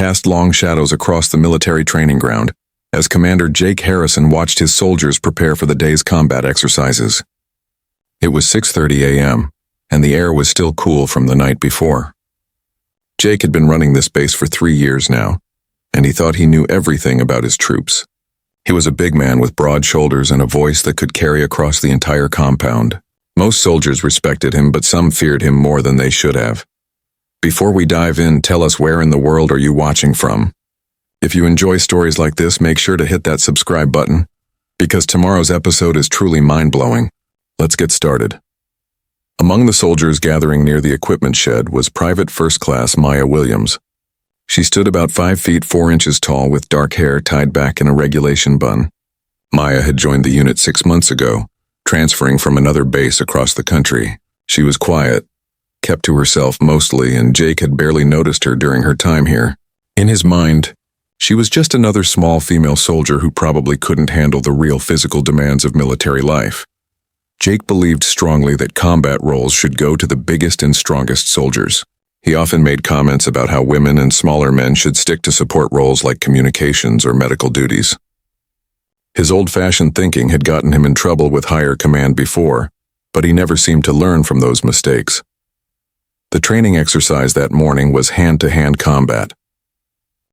cast long shadows across the military training ground as Commander Jake Harrison watched his soldiers prepare for the day's combat exercises. It was 6:30 a.m., and the air was still cool from the night before. Jake had been running this base for 3 years now, and he thought he knew everything about his troops. He was a big man with broad shoulders and a voice that could carry across the entire compound. Most soldiers respected him, but some feared him more than they should have. Before we dive in, tell us where in the world are you watching from? If you enjoy stories like this, make sure to hit that subscribe button, because tomorrow's episode is truly mind-blowing. Let's get started. Among the soldiers gathering near the equipment shed was Private First Class Maya Williams. She stood about 5 feet 4 inches tall with dark hair tied back in a regulation bun. Maya had joined the unit 6 months ago, transferring from another base across the country. She was quiet, kept to herself mostly, and Jake had barely noticed her during her time here. In his mind, she was just another small female soldier who probably couldn't handle the real physical demands of military life. Jake believed strongly that combat roles should go to the biggest and strongest soldiers. He often made comments about how women and smaller men should stick to support roles like communications or medical duties. His old-fashioned thinking had gotten him in trouble with higher command before, but he never seemed to learn from those mistakes. The training exercise that morning was hand-to-hand combat.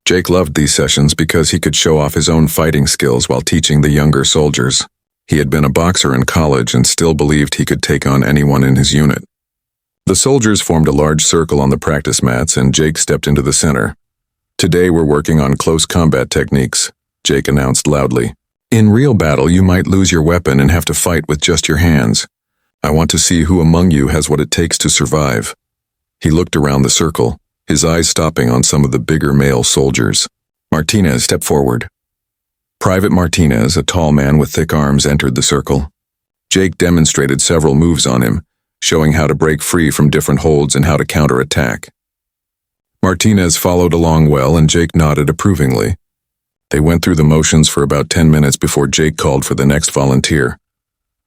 Jake loved these sessions because he could show off his own fighting skills while teaching the younger soldiers. He had been a boxer in college and still believed he could take on anyone in his unit. The soldiers formed a large circle on the practice mats, and Jake stepped into the center. "Today we're working on close combat techniques," Jake announced loudly. "In real battle, you might lose your weapon and have to fight with just your hands. I want to see who among you has what it takes to survive." He looked around the circle, his eyes stopping on some of the bigger male soldiers. "Martinez, step forward." Private Martinez, a tall man with thick arms, entered the circle. Jake demonstrated several moves on him, showing how to break free from different holds and how to counterattack. Martinez followed along well, and Jake nodded approvingly. They went through the motions for about 10 minutes before Jake called for the next volunteer.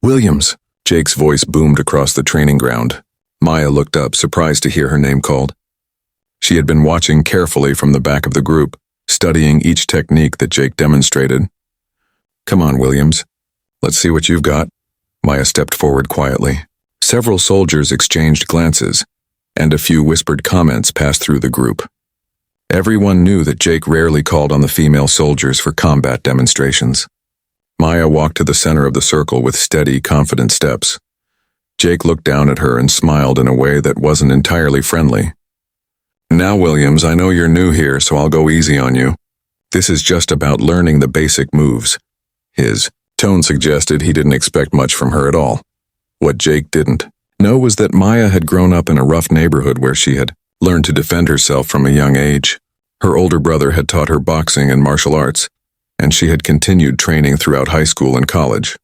"Williams," Jake's voice boomed across the training ground. Maya looked up, surprised to hear her name called. She had been watching carefully from the back of the group, studying each technique that Jake demonstrated. "Come on, Williams. Let's see what you've got." Maya stepped forward quietly. Several soldiers exchanged glances, and a few whispered comments passed through the group. Everyone knew that Jake rarely called on the female soldiers for combat demonstrations. Maya walked to the center of the circle with steady, confident steps. Jake looked down at her and smiled in a way that wasn't entirely friendly. "Now, Williams, I know you're new here, so I'll go easy on you. This is just about learning the basic moves." His tone suggested he didn't expect much from her at all. What Jake didn't know was that Maya had grown up in a rough neighborhood where she had learned to defend herself from a young age. Her older brother had taught her boxing and martial arts, and she had continued training throughout high school and college.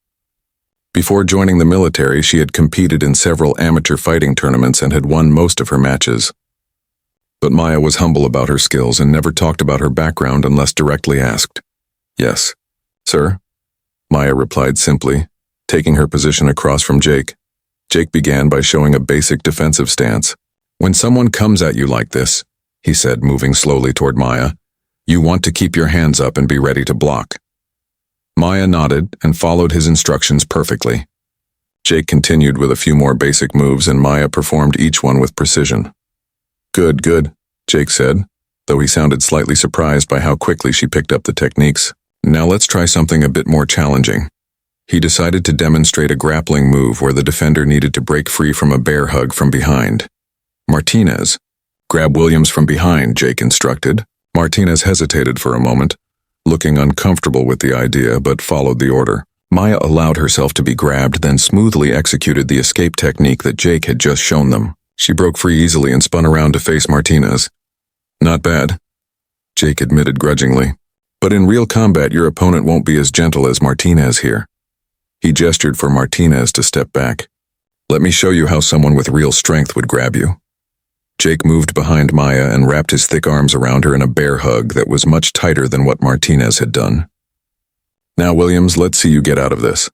Before joining the military, she had competed in several amateur fighting tournaments and had won most of her matches. But Maya was humble about her skills and never talked about her background unless directly asked. "Yes, sir," Maya replied simply, taking her position across from Jake. Jake began by showing a basic defensive stance. "When someone comes at you like this," he said, moving slowly toward Maya, "you want to keep your hands up and be ready to block." Maya nodded and followed his instructions perfectly. Jake continued with a few more basic moves, and Maya performed each one with precision. "Good, good," Jake said, though he sounded slightly surprised by how quickly she picked up the techniques. "Now let's try something a bit more challenging." He decided to demonstrate a grappling move where the defender needed to break free from a bear hug from behind. "Martinez, grab Williams from behind," Jake instructed. Martinez hesitated for a moment, looking uncomfortable with the idea, but followed the order. Maya allowed herself to be grabbed, then smoothly executed the escape technique that Jake had just shown them. She broke free easily and spun around to face Martinez. "Not bad," Jake admitted grudgingly. "But in real combat, your opponent won't be as gentle as Martinez here." He gestured for Martinez to step back. "Let me show you how someone with real strength would grab you." Jake moved behind Maya and wrapped his thick arms around her in a bear hug that was much tighter than what Martinez had done. "Now, Williams, let's see you get out of this."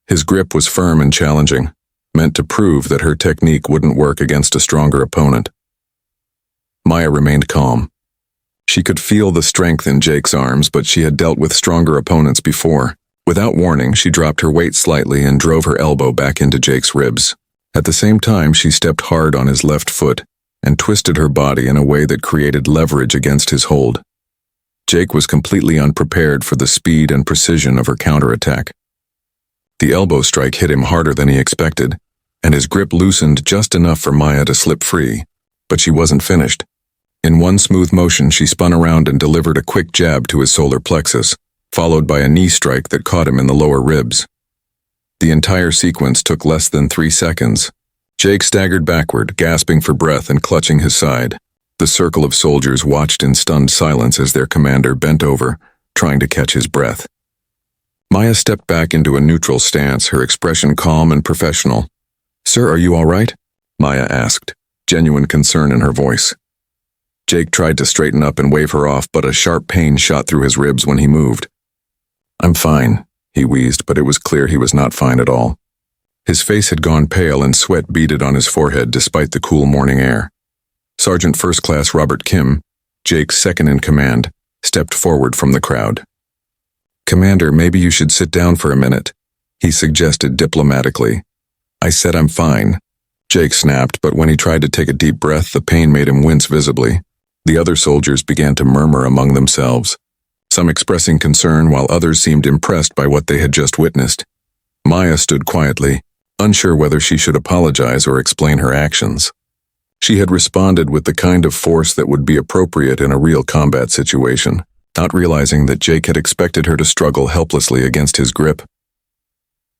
His grip was firm and challenging, meant to prove that her technique wouldn't work against a stronger opponent. Maya remained calm. She could feel the strength in Jake's arms, but she had dealt with stronger opponents before. Without warning, she dropped her weight slightly and drove her elbow back into Jake's ribs. At the same time, she stepped hard on his left foot and twisted her body in a way that created leverage against his hold. Jake was completely unprepared for the speed and precision of her counterattack. The elbow strike hit him harder than he expected, and his grip loosened just enough for Maya to slip free. But she wasn't finished. In one smooth motion, she spun around and delivered a quick jab to his solar plexus, followed by a knee strike that caught him in the lower ribs. The entire sequence took less than 3 seconds. Jake staggered backward, gasping for breath and clutching his side. The circle of soldiers watched in stunned silence as their commander bent over, trying to catch his breath. Maya stepped back into a neutral stance, her expression calm and professional. "Sir, are you all right?" Maya asked, genuine concern in her voice. Jake tried to straighten up and wave her off, but a sharp pain shot through his ribs when he moved. "I'm fine," he wheezed, but it was clear he was not fine at all. His face had gone pale and sweat beaded on his forehead despite the cool morning air. Sergeant First Class Robert Kim, Jake's second in command, stepped forward from the crowd. "Commander, maybe you should sit down for a minute," he suggested diplomatically. "I said I'm fine." Jake snapped, but when he tried to take a deep breath, the pain made him wince visibly. The other soldiers began to murmur among themselves, some expressing concern while others seemed impressed by what they had just witnessed. Maya stood quietly, unsure whether she should apologize or explain her actions. She had responded with the kind of force that would be appropriate in a real combat situation, not realizing that Jake had expected her to struggle helplessly against his grip.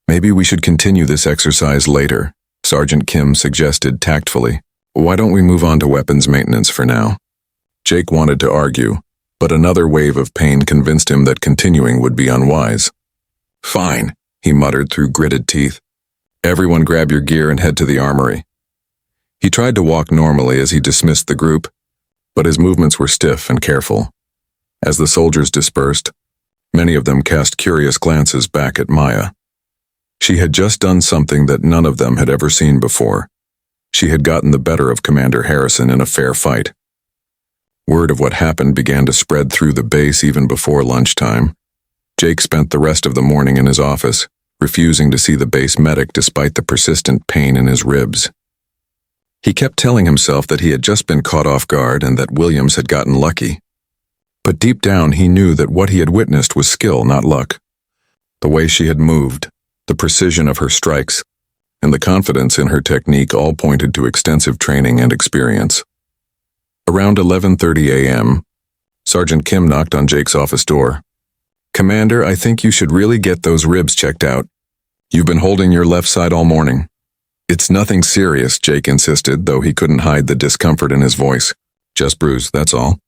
"Maybe we should continue this exercise later," Sergeant Kim suggested tactfully. "Why don't we move on to weapons maintenance for now?" Jake wanted to argue, but another wave of pain convinced him that continuing would be unwise. "Fine," he muttered through gritted teeth. "Everyone grab your gear and head to the armory." He tried to walk normally as he dismissed the group, but his movements were stiff and careful. As the soldiers dispersed, many of them cast curious glances back at Maya. She had just done something that none of them had ever seen before. She had gotten the better of Commander Harrison in a fair fight. Word of what happened began to spread through the base even before lunchtime. Jake spent the rest of the morning in his office, refusing to see the base medic despite the persistent pain in his ribs. He kept telling himself that he had just been caught off guard and that Williams had gotten lucky. But deep down he knew that what he had witnessed was skill, not luck. The way she had moved, the precision of her strikes, and the confidence in her technique all pointed to extensive training and experience. Around 11:30 a.m., Sergeant Kim knocked on Jake's office door. "Commander, I think you should really get those ribs checked out. You've been holding your left side all morning." "It's nothing serious," Jake insisted, though he couldn't hide the discomfort in his voice. "Just bruised, that's all."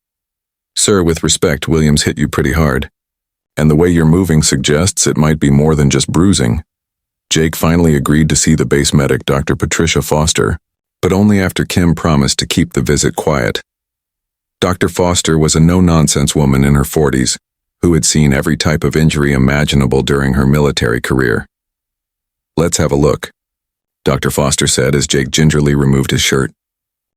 "Sir, with respect, Williams hit you pretty hard. And the way you're moving suggests it might be more than just bruising." Jake finally agreed to see the base medic, Dr. Patricia Foster, but only after Kim promised to keep the visit quiet. Dr. Foster was a no-nonsense woman in her 40s, who had seen every type of injury imaginable during her military career. "Let's have a look," Dr. Foster said as Jake gingerly removed his shirt.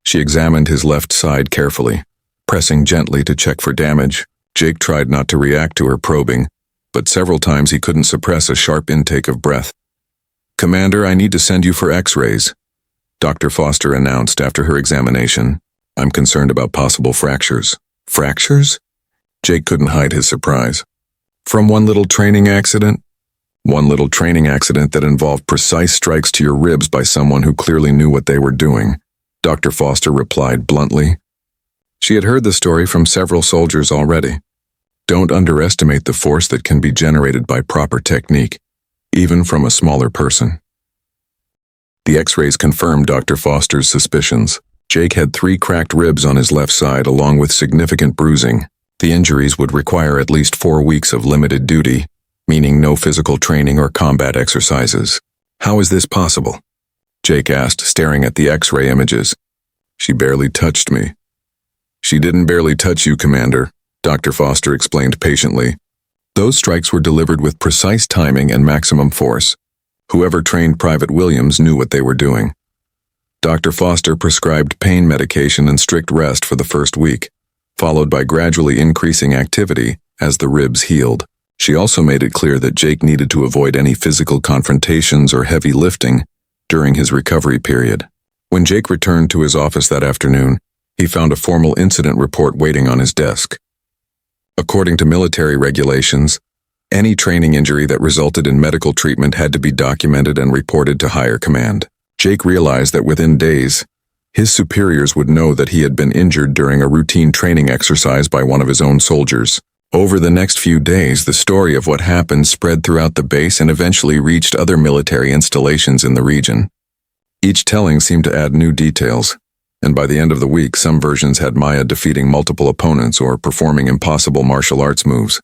She examined his left side carefully, pressing gently to check for damage. Jake tried not to react to her probing, but several times he couldn't suppress a sharp intake of breath. "Commander, I need to send you for x-rays," Dr. Foster announced after her examination. "I'm concerned about possible fractures." "Fractures?" Jake couldn't hide his surprise. "From one little training accident?" "One little training accident that involved precise strikes to your ribs by someone who clearly knew what they were doing," Dr. Foster replied bluntly. She had heard the story from several soldiers already. Don't underestimate the force that can be generated by proper technique, even from a smaller person. The x-rays confirmed Dr. Foster's suspicions. Jake had 3 cracked ribs on his left side along with significant bruising. The injuries would require at least 4 weeks of limited duty, meaning no physical training or combat exercises. "How is this possible?" Jake asked, staring at the x-ray images. "She barely touched me." "She didn't barely touch you, Commander," Dr. Foster explained patiently. "Those strikes were delivered with precise timing and maximum force. Whoever trained Private Williams knew what they were doing." Dr. Foster prescribed pain medication and strict rest for the first week. followed by gradually increasing activity as the ribs healed. She also made it clear that Jake needed to avoid any physical confrontations or heavy lifting during his recovery period. When Jake returned to his office that afternoon, he found a formal incident report waiting on his desk. According to military regulations, any training injury that resulted in medical treatment had to be documented and reported to higher command. Jake realized that within days, his superiors would know that he had been injured during a routine training exercise by one of his own soldiers. Over the next few days, the story of what happened spread throughout the base and eventually reached other military installations in the region. Each telling seemed to add new details, and by the end of the week, some versions had Maya defeating multiple opponents or performing impossible martial arts moves.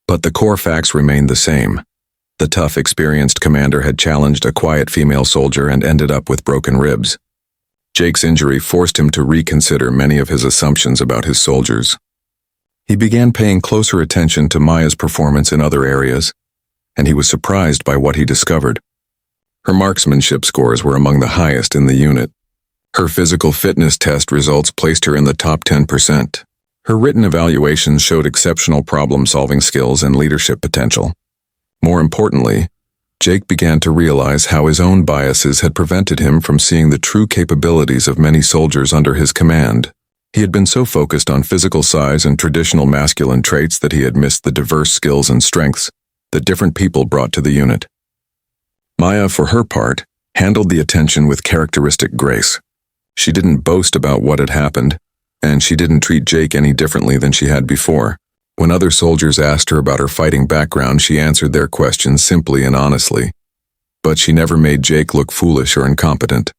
But the core facts remained the same. The tough, experienced commander had challenged a quiet female soldier and ended up with broken ribs. Jake's injury forced him to reconsider many of his assumptions about his soldiers. He began paying closer attention to Maya's performance in other areas, and he was surprised by what he discovered. Her marksmanship scores were among the highest in the unit. Her physical fitness test results placed her in the top 10%. Her written evaluations showed exceptional problem-solving skills and leadership potential. More importantly, Jake began to realize how his own biases had prevented him from seeing the true capabilities of many soldiers under his command. He had been so focused on physical size and traditional masculine traits that he had missed the diverse skills and strengths that different people brought to the unit. Maya, for her part, handled the attention with characteristic grace. She didn't boast about what had happened, and she didn't treat Jake any differently than she had before. When other soldiers asked her about her fighting background, she answered their questions simply and honestly. But she never made Jake look foolish or incompetent.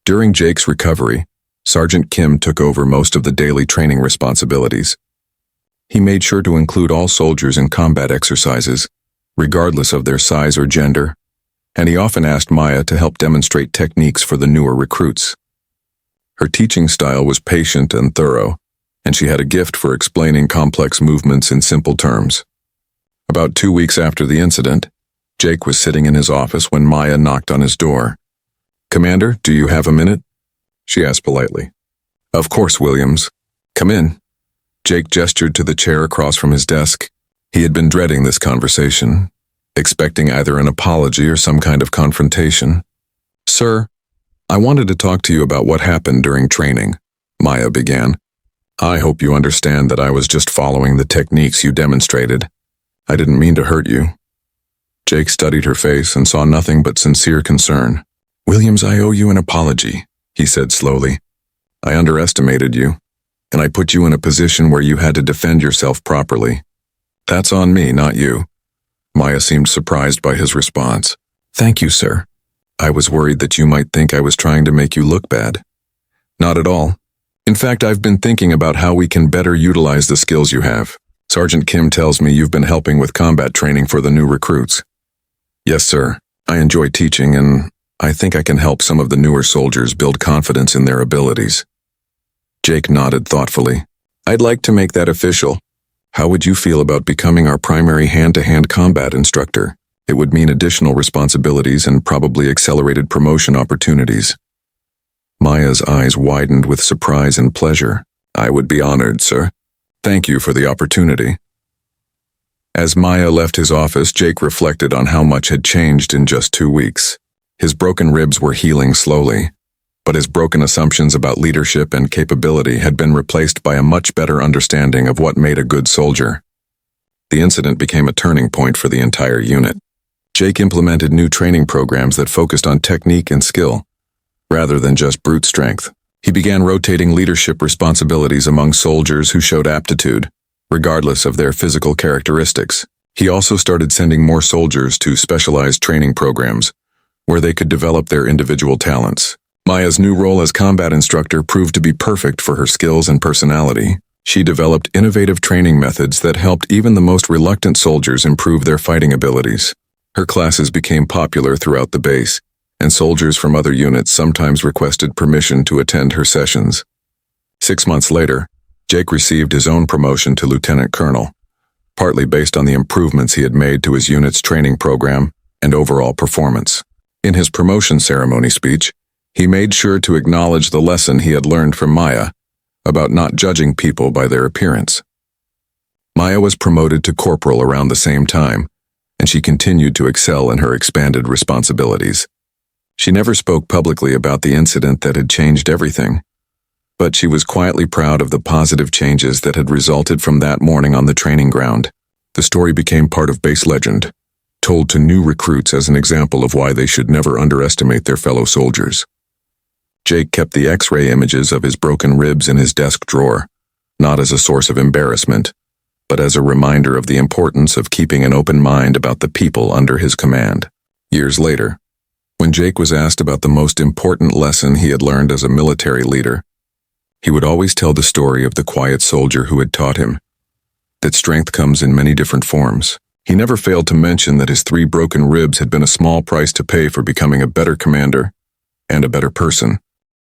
During Jake's recovery, Sergeant Kim took over most of the daily training responsibilities. He made sure to include all soldiers in combat exercises, regardless of their size or gender, and he often asked Maya to help demonstrate techniques for the newer recruits. Her teaching style was patient and thorough, and she had a gift for explaining complex movements in simple terms. About 2 weeks after the incident, Jake was sitting in his office when Maya knocked on his door. "Commander, do you have a minute?" she asked politely. "Of course, Williams. Come in." Jake gestured to the chair across from his desk. He had been dreading this conversation, expecting either an apology or some kind of confrontation. "Sir, I wanted to talk to you about what happened during training," Maya began. "I hope you understand that I was just following the techniques you demonstrated. I didn't mean to hurt you." Jake studied her face and saw nothing but sincere concern. "Williams, I owe you an apology," he said slowly. "I underestimated you, and I put you in a position where you had to defend yourself properly. That's on me, not you." Maya seemed surprised by his response. "Thank you, sir. I was worried that you might think I was trying to make you look bad." "Not at all. In fact, I've been thinking about how we can better utilize the skills you have. Sergeant Kim tells me you've been helping with combat training for the new recruits." "Yes, sir. I enjoy teaching, and I think I can help some of the newer soldiers build confidence in their abilities." Jake nodded thoughtfully. "I'd like to make that official. How would you feel about becoming our primary hand-to-hand combat instructor? It would mean additional responsibilities and probably accelerated promotion opportunities." Maya's eyes widened with surprise and pleasure. "I would be honored, sir. Thank you for the opportunity." As Maya left his office, Jake reflected on how much had changed in just 2 weeks. His broken ribs were healing slowly, but his broken assumptions about leadership and capability had been replaced by a much better understanding of what made a good soldier. The incident became a turning point for the entire unit. Jake implemented new training programs that focused on technique and skill, rather than just brute strength. He began rotating leadership responsibilities among soldiers who showed aptitude, regardless of their physical characteristics. He also started sending more soldiers to specialized training programs, where they could develop their individual talents. Maya's new role as combat instructor proved to be perfect for her skills and personality. She developed innovative training methods that helped even the most reluctant soldiers improve their fighting abilities. Her classes became popular throughout the base, and soldiers from other units sometimes requested permission to attend her sessions. 6 months later, Jake received his own promotion to lieutenant colonel, partly based on the improvements he had made to his unit's training program and overall performance. In his promotion ceremony speech, he made sure to acknowledge the lesson he had learned from Maya, about not judging people by their appearance. Maya was promoted to corporal around the same time, and she continued to excel in her expanded responsibilities. She never spoke publicly about the incident that had changed everything, but she was quietly proud of the positive changes that had resulted from that morning on the training ground. The story became part of base legend, told to new recruits as an example of why they should never underestimate their fellow soldiers. Jake kept the X-ray images of his broken ribs in his desk drawer, not as a source of embarrassment, but as a reminder of the importance of keeping an open mind about the people under his command. Years later, when Jake was asked about the most important lesson he had learned as a military leader, he would always tell the story of the quiet soldier who had taught him that strength comes in many different forms. He never failed to mention that his 3 broken ribs had been a small price to pay for becoming a better commander and a better person.